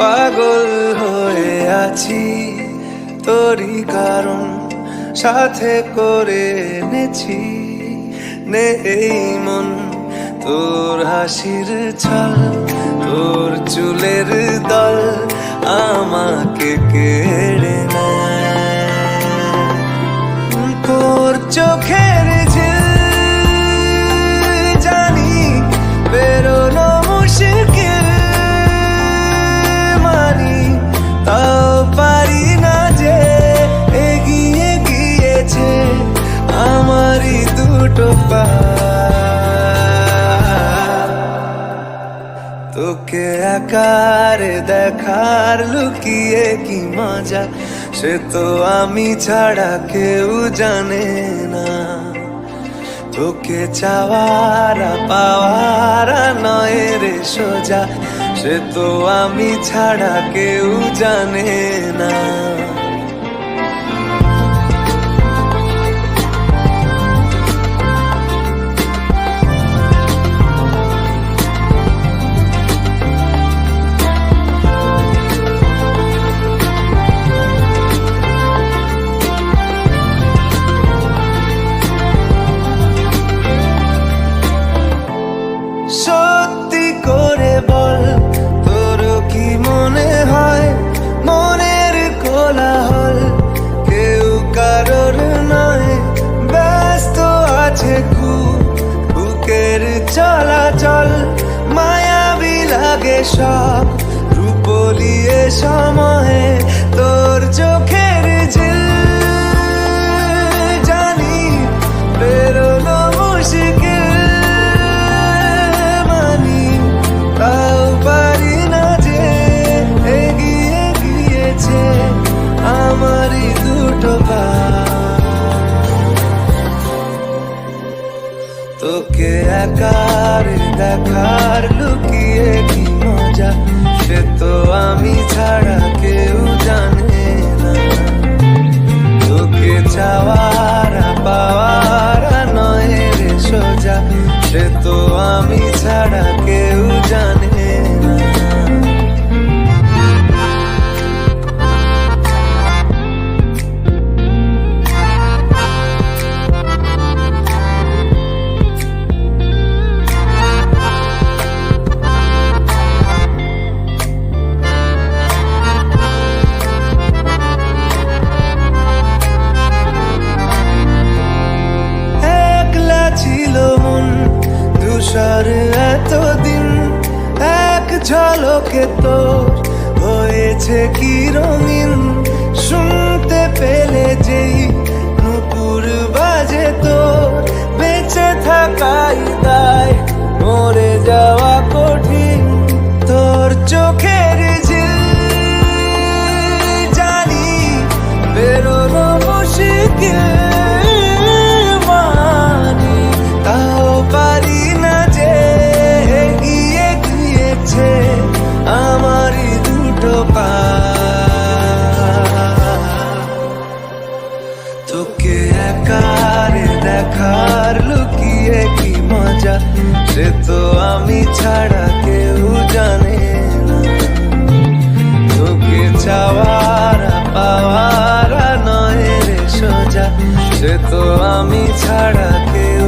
পাগল হয়ে আছি তোরই কারণ সাথে করে এনেছি নে এই মন তোর হাসির ছল তোর চুলের দল আমাকে কেড়ে নেয় তোর চোখের ঝিল জানি বেরোনো মুশকিল মানি তাও পারি না যে এগিয়ে গিয়েছে আমারই দুটো পা তোকে একার দেখার লুকিয়ে কি মজা সে তো আমি ছাড়া কেউ জানে না তোকে চাওয়ারা পাওয়ারা নয় রে সোজা সে তো আমি ছাড়া কেউ জানে না সত্যি করে বল তোর কি মনে হয় মনের কোলাহল কেউ কারোর নয় ব্যস্ত আছে বুকের চলাচল মায়াবী লাগে সব রূপলিয়ে সময়ে তোর চোখের ঝিল জানি বেরোনো মুশকিল আমারই দুটো পা তোকে একার দেখার লুকিয়ে কি মজা সে তো আমি ছাড়া কেউ জানে না তোকে চাওয়ারা পাওয়ারা নয় রে সোজা সে তো আমি ছাড়া কেউ জানে না ছিল মন ধূসর এতদিন এক ঝলকে তোর হয়েছে কি রঙিন শুনতে পেলে যেই নুপুর বাজে তোর বেঁচে থাকাই দায় মরে যাওয়া কঠিন তোর চোখের ঝিল জানি বেরোনো মুশকিল পারি না যে এগিয়ে গিয়েছে আমারই দুটো পা তোকে একার দেখার লুকিয়ে কি মজা সে তো আমি ছাড়া কেউ জানে না তোকে চাওয়ারা পাওয়ারা নয় রে সোজা সে তো আমি ছাড়া কেউ